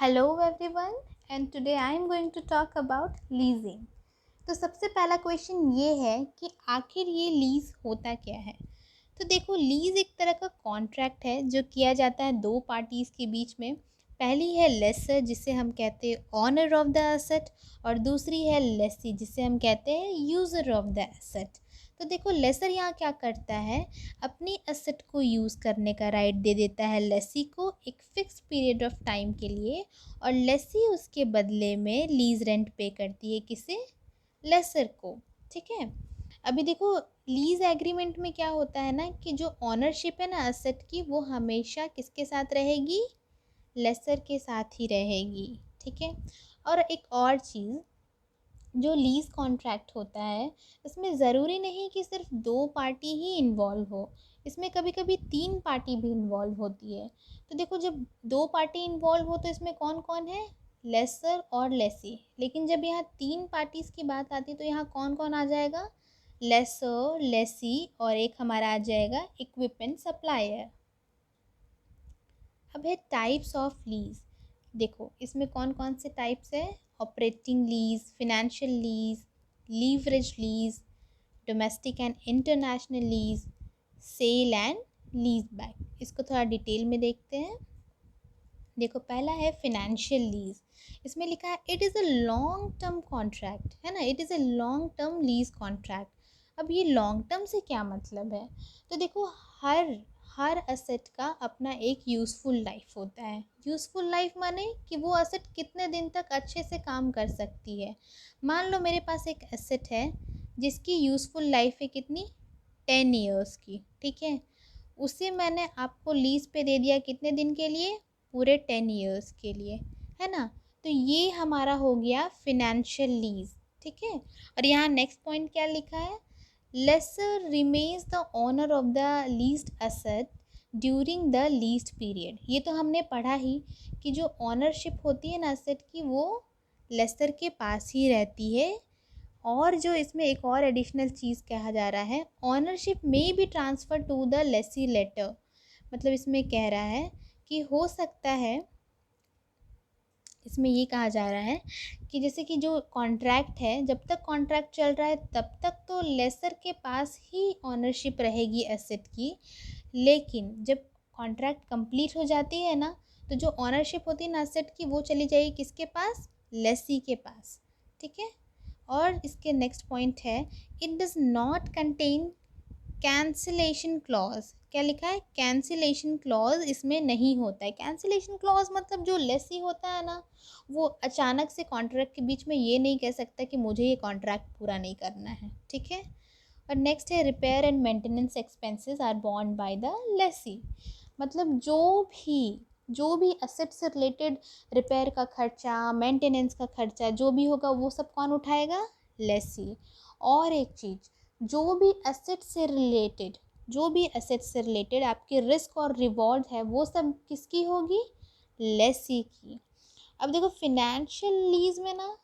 Hello everyone and today I am going to talk about leasing. तो सबसे पहला question ये है कि आखिर ये लीज़ होता क्या है। तो देखो, लीज़ एक तरह का कॉन्ट्रैक्ट है जो किया जाता है दो पार्टीज़ के बीच में। पहली है लेसर जिसे हम कहते हैं ऑनर ऑफ द एसेट, और दूसरी है लेसी जिसे हम कहते हैं यूज़र ऑफ द एसेट। तो देखो, लेसर यहाँ क्या करता है, अपनी एसेट को यूज़ करने का राइट दे देता है लेसी को एक फ़िक्स पीरियड ऑफ टाइम के लिए, और लेसी उसके बदले में लीज़ रेंट पे करती है किसे, लेसर को। ठीक है। अभी देखो, लीज़ एग्रीमेंट में क्या होता है ना कि जो ऑनरशिप है ना एसेट की, वो हमेशा किसके साथ रहेगी, लेसर के साथ ही रहेगी। ठीक है। और एक और चीज़, जो लीज़ कॉन्ट्रैक्ट होता है इसमें ज़रूरी नहीं कि सिर्फ दो पार्टी ही इन्वॉल्व हो, इसमें कभी कभी तीन पार्टी भी इन्वॉल्व होती है। तो देखो, जब दो पार्टी इन्वॉल्व हो तो इसमें कौन कौन है, लेसर और लेसी। लेकिन जब यहाँ तीन पार्टीज़ की बात आती है तो यहाँ कौन कौन आ जाएगा, लेसर, लेसी और एक हमारा आ जाएगा इक्विपमेंट सप्लायर। अब है टाइप्स ऑफ लीज़। देखो, इसमें कौन कौन से टाइप्स है, operating lease, financial lease, leverage lease, domestic and international lease, sale and lease back. इसको थोड़ा डिटेल में देखते हैं। देखो, पहला है फिनेंशियल लीज़। इसमें लिखा है it is a long term contract, है ना, it is a long term lease contract. अब ये लॉन्ग टर्म से क्या मतलब है, तो देखो, हर हर असेट का अपना एक यूज़फुल लाइफ होता है। यूज़फुल लाइफ माने कि वो असेट कितने दिन तक अच्छे से काम कर सकती है। मान लो मेरे पास एक एसेट है जिसकी यूज़फुल लाइफ है कितनी, 10 ईयर्स की। ठीक है। उसे मैंने आपको लीज़ पे दे दिया कितने दिन के लिए, पूरे 10 ईयर्स के लिए, है ना। तो ये हमारा हो गया फिनेंशियल लीज़। ठीक है। और यहाँ नेक्स्ट पॉइंट क्या लिखा है, lessor remains the owner of the leased asset during the leased period. ये तो हमने पढ़ा ही कि जो ओनरशिप होती है ना एसेट की, वो लेसर के पास ही रहती है। और जो इसमें एक और एडिशनल चीज़ कहा जा रहा है, ऑनरशिप में be transfer to the lessee later. मतलब इसमें कह रहा है कि हो सकता है, इसमें ये कहा जा रहा है कि जैसे कि जो कॉन्ट्रैक्ट है, जब तक कॉन्ट्रैक्ट चल रहा है तब तक तो लेसर के पास ही ऑनरशिप रहेगी एसेट की। लेकिन जब कॉन्ट्रैक्ट कंप्लीट हो जाती है ना, तो जो ऑनरशिप होती है ना एसेट की, वो चली जाएगी किसके पास, लेसी के पास। ठीक है। और इसके नेक्स्ट पॉइंट है, it does not contain cancellation clause. क्या लिखा है, कैंसिलेशन क्लॉज इसमें नहीं होता है। कैंसिलेशन क्लॉज मतलब जो लेसी होता है ना, वो अचानक से कॉन्ट्रैक्ट के बीच में ये नहीं कह सकता कि मुझे ये कॉन्ट्रैक्ट पूरा नहीं करना है। ठीक है। और नेक्स्ट है, repair and maintenance expenses are borne by the lessee. मतलब जो भी एसेट से रिलेटेड रिपेयर का खर्चा, मेंटेनेंस का खर्चा जो भी होगा, वो सब कौन उठाएगा, लेसी। और एक चीज़, जो भी एसेट से रिलेटेड आपके रिस्क और रिवॉर्ड है, वो सब किसकी होगी, लेसी की। अब देखो, फिनेंशियल लीज में ना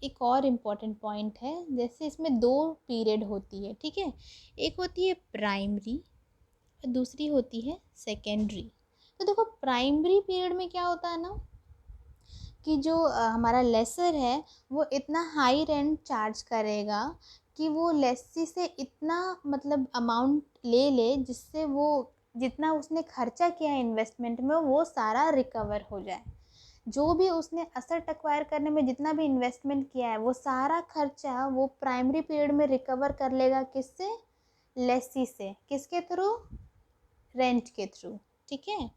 एक और इम्पॉर्टेंट पॉइंट है, जैसे इसमें दो पीरियड होती है। ठीक है। एक होती है प्राइमरी और दूसरी होती है सेकेंडरी। तो देखो, प्राइमरी पीरियड में क्या होता है ना कि जो हमारा लेसर है वो इतना हाई रेंट चार्ज करेगा कि वो लेसी से इतना मतलब अमाउंट ले ले जिससे वो जितना उसने खर्चा किया है इन्वेस्टमेंट में, वो सारा रिकवर हो जाए। जो भी उसने एसेट एक्वायर करने में जितना भी इन्वेस्टमेंट किया है, वो सारा खर्चा वो प्राइमरी पीरियड में रिकवर कर लेगा किससे, लेसी से। किसके थ्रू, रेंट के थ्रू। ठीक है।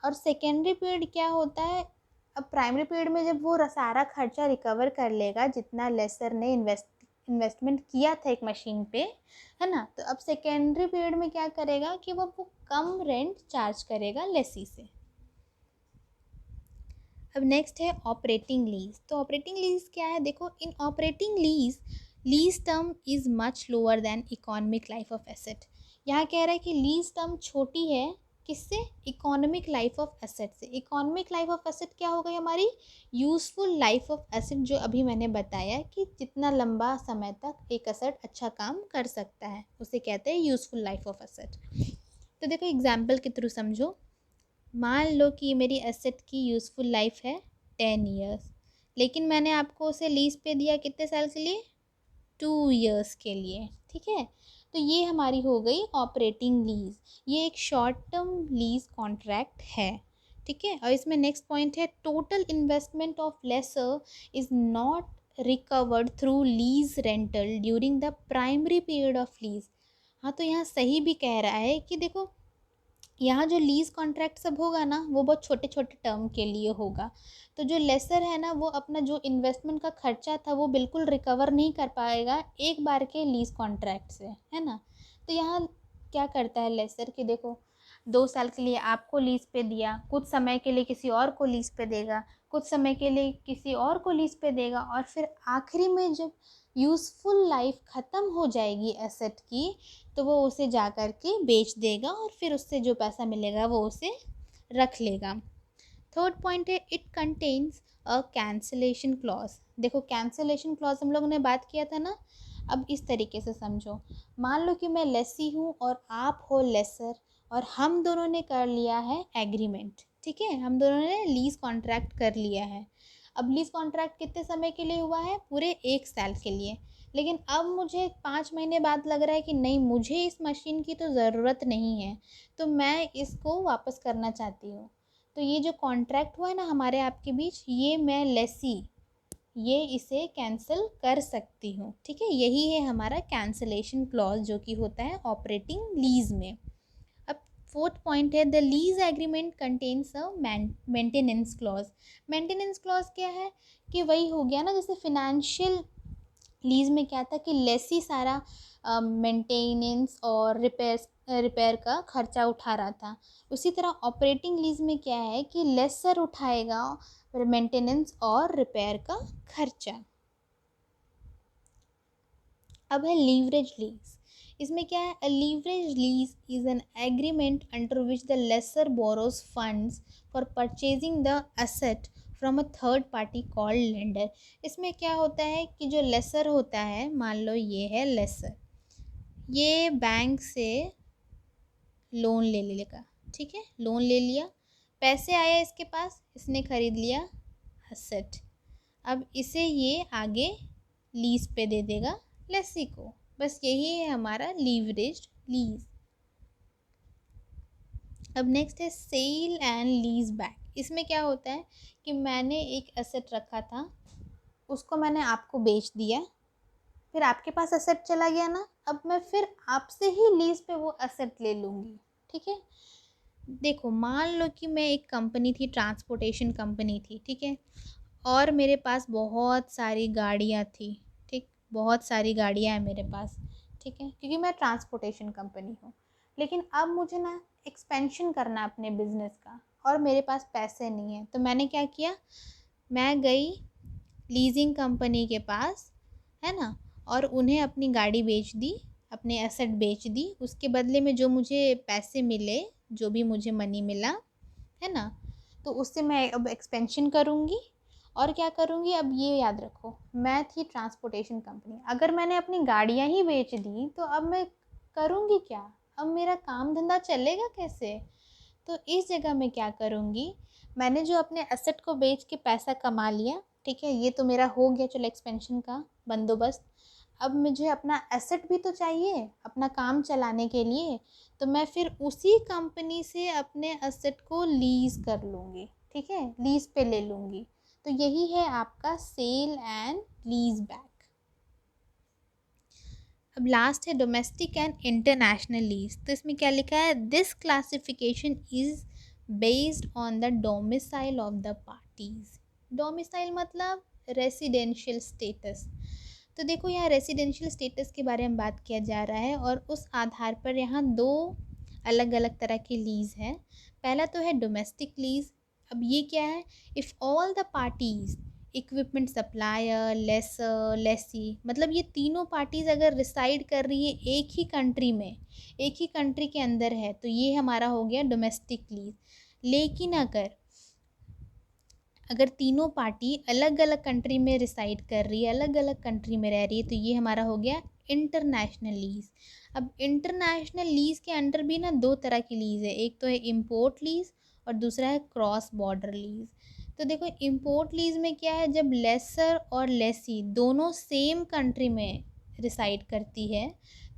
और सेकेंडरी पीरियड क्या होता है, अब प्राइमरी पीरियड में जब वो सारा खर्चा रिकवर कर लेगा जितना लेसर ने इन्वेस्टमेंट किया था एक मशीन पे, है ना, तो अब सेकेंडरी पीरियड में क्या करेगा कि वो कम रेंट चार्ज करेगा लेसी से। अब नेक्स्ट है ऑपरेटिंग लीज। तो ऑपरेटिंग लीज क्या है, देखो, in operating lease term is much lower than economic life of asset. यहाँ कह रहा है कि लीज टर्म छोटी है किससे, इकोनॉमिक लाइफ ऑफ एसेट से। इकोनॉमिक लाइफ ऑफ एसेट क्या हो गई हमारी, यूज़फुल लाइफ ऑफ एसेट, जो अभी मैंने बताया कि जितना लंबा समय तक एक एसेट अच्छा काम कर सकता है उसे कहते हैं यूज़फुल लाइफ ऑफ एसेट। तो देखो, एग्जाम्पल के थ्रू समझो। मान लो कि मेरी एसेट की यूज़फुल लाइफ है 10 years। लेकिन मैंने आपको उसे लीज़ पे दिया कितने साल के लिए? 2 years के लिए, ठीक है। तो ये हमारी हो गई ऑपरेटिंग लीज़। ये एक शॉर्ट टर्म लीज़ कॉन्ट्रैक्ट है, ठीक है। और इसमें नेक्स्ट पॉइंट है, total investment of lessor is not recovered through lease rental during the primary period of lease. हाँ, तो यहाँ सही भी कह रहा है कि देखो, यहाँ जो लीज़ कॉन्ट्रैक्ट सब होगा ना, वो बहुत छोटे छोटे टर्म के लिए होगा। तो जो लेसर है ना, वो अपना जो इन्वेस्टमेंट का खर्चा था वो बिल्कुल रिकवर नहीं कर पाएगा एक बार के लीज़ कॉन्ट्रैक्ट से, है ना। तो यहाँ क्या करता है लेसर कि देखो, 2 साल के लिए आपको लीज़ पे दिया, कुछ समय के लिए किसी और को लीज़ पे देगा, कुछ समय के लिए किसी और को लीज़ पे देगा, और फिर आखिरी में जब यूज़फुल लाइफ ख़त्म हो जाएगी एसेट की, तो वो उसे जा कर के बेच देगा और फिर उससे जो पैसा मिलेगा वो उसे रख लेगा। थर्ड पॉइंट है, it contains a cancellation clause. देखो, कैंसिलेशन क्लॉज हम लोगों ने बात किया था ना। अब इस तरीके से समझो, मान लो कि मैं लेसी हूँ और आप हो लेसर, और हम दोनों ने कर लिया है एग्रीमेंट, ठीक है। हम दोनों ने लीज़ कॉन्ट्रैक्ट कर लिया है। अब लीज़ कॉन्ट्रैक्ट कितने समय के लिए हुआ है? पूरे 1 साल के लिए। लेकिन अब मुझे 5 महीने बाद लग रहा है कि नहीं, मुझे इस मशीन की तो ज़रूरत नहीं है, तो मैं इसको वापस करना चाहती हूँ। तो ये जो कॉन्ट्रैक्ट हुआ है ना हमारे आपके बीच, ये मैं लेसी, ये इसे कैंसिल कर सकती हूँ, ठीक है। यही है हमारा कैंसिलेशन क्लॉज, जो कि होता है ऑपरेटिंग लीज में। अब फोर्थ पॉइंट है, the lease agreement contains a maintenance clause. Maintenance clause क्या है कि वही हो गया ना, जैसे फिनेंशियल लीज़ में क्या था कि लेसी सारा मेंटेनेंस और रिपेयर का खर्चा उठा रहा था। उसी तरह ऑपरेटिंग लीज़ में क्या है कि लेसर उठाएगा मेंटेनेंस और रिपेयर का खर्चा। अब है लीवरेज लीज। इसमें क्या है, a leverage lease is an agreement under which the lessor borrows funds for purchasing the asset from a third party called lender. इसमें क्या होता है कि जो लेसर होता है, मान लो ये है लेसर, ये बैंक से लोन ले लेगा, ठीक है। लोन ले लिया, पैसे आया इसके पास, इसने खरीद लिया एसेट। अब इसे ये आगे लीज पे दे देगा लेसी को। बस यही है हमारा लीवरेज्ड लीज। अब नेक्स्ट है सेल एंड लीज बैक। इसमें क्या होता है कि मैंने एक एसेट रखा था, उसको मैंने आपको बेच दिया, फिर आपके पास एसेट चला गया ना, अब मैं फिर आपसे ही लीज पे वो एसेट ले लूँगी, ठीक है। देखो, मान लो कि मैं एक कंपनी थी, ट्रांसपोर्टेशन कंपनी थी, ठीक है, और मेरे पास बहुत सारी गाड़ियाँ थी, ठीक, बहुत सारी गाड़ियाँ हैं मेरे पास, ठीक है, क्योंकि मैं ट्रांसपोर्टेशन कंपनी हूँ। लेकिन अब मुझे ना एक्सपेंशन करना अपने बिजनेस का, और मेरे पास पैसे नहीं हैं, तो मैंने क्या किया, मैं गई लीजिंग कंपनी के पास, है ना, और उन्हें अपनी गाड़ी बेच दी, अपने एसेट बेच दी। उसके बदले में जो मुझे पैसे मिले, जो भी मुझे मनी मिला, है ना, तो उससे मैं अब एक्सपेंशन करूँगी। और क्या करूँगी, अब ये याद रखो, मैं थी ट्रांसपोर्टेशन कंपनी, अगर मैंने अपनी गाड़ियाँ ही बेच दी तो अब मैं करूँगी क्या? अब मेरा काम धंधा चलेगा कैसे? तो इस जगह मैं क्या करूँगी, मैंने जो अपने एसेट को बेच के पैसा कमा लिया, ठीक है, ये तो मेरा हो गया, चलो एक्सपेंशन का बंदोबस्त। अब मुझे अपना एसेट भी तो चाहिए अपना काम चलाने के लिए, तो मैं फिर उसी कंपनी से अपने एसेट को लीज़ कर लूँगी, ठीक है, लीज़ पे ले लूँगी। तो यही है आपका सेल एंड लीज़ बैक। अब लास्ट है डोमेस्टिक एंड इंटरनेशनल लीज। तो इसमें क्या लिखा है, this classification is based on the domicile of the parties. Domicile मतलब रेसिडेंशियल स्टेटस। तो देखो, यहाँ रेसिडेंशियल स्टेटस के बारे में बात किया जा रहा है, और उस आधार पर यहाँ दो अलग अलग तरह की लीज है। पहला तो है डोमेस्टिक लीज। अब ये क्या है, if all the parties, equipment supplier, lessor, lessee, मतलब ये तीनों पार्टीज़ अगर रिसाइड कर रही है एक ही कंट्री में, एक ही कंट्री के अंदर है, तो ये हमारा हो गया डोमेस्टिक लीज। लेकिन अगर अगर तीनों पार्टी अलग अलग कंट्री में रिसाइड कर रही है, अलग अलग कंट्री में रह रही है, तो ये हमारा हो गया इंटरनेशनल लीज। अब इंटरनेशनल लीज के अंडर भी ना दो तरह की लीज है, एक तो है इम्पोर्ट लीज और दूसरा है क्रॉस बॉर्डर लीज। तो देखो इम्पोर्ट लीज में क्या है, जब लेसर और लेसी दोनों सेम कंट्री में रिसाइड करती है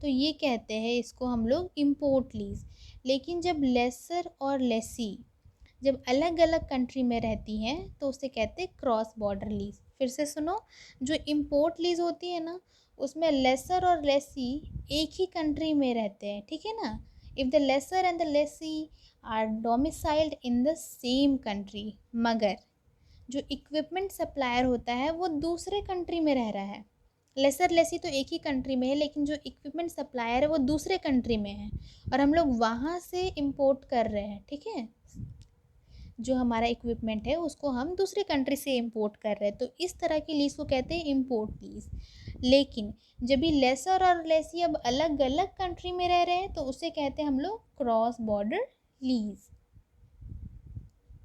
तो ये कहते हैं इसको हम लोग इम्पोर्ट लीज। लेकिन जब लेसर और लेसी जब अलग अलग कंट्री में रहती हैं तो उसे कहते हैं क्रॉस बॉर्डर लीज। फिर से सुनो, जो इम्पोर्ट लीज होती है ना उसमें लेसर और लेसी एक ही कंट्री में रहते हैं, ठीक है ना। If the lessor and the lessee are domiciled in the same country, मगर जो इक्विपमेंट सप्लायर होता है वो दूसरे कंट्री में रह रहा है। लेसर लेसी तो एक ही कंट्री में है लेकिन जो इक्विपमेंट सप्लायर है वो दूसरे कंट्री में है और हम लोग वहाँ से इंपोर्ट कर रहे हैं, ठीक है। जो हमारा इक्विपमेंट है उसको हम दूसरे कंट्री से इंपोर्ट कर रहे हैं, तो इस तरह की लीज को कहते हैं इंपोर्ट लीज। लेकिन जब भी लेसर और लेसी अब अलग अलग कंट्री में रह रहे हैं तो उसे कहते हैं हम लोग क्रॉस बॉर्डर लीज।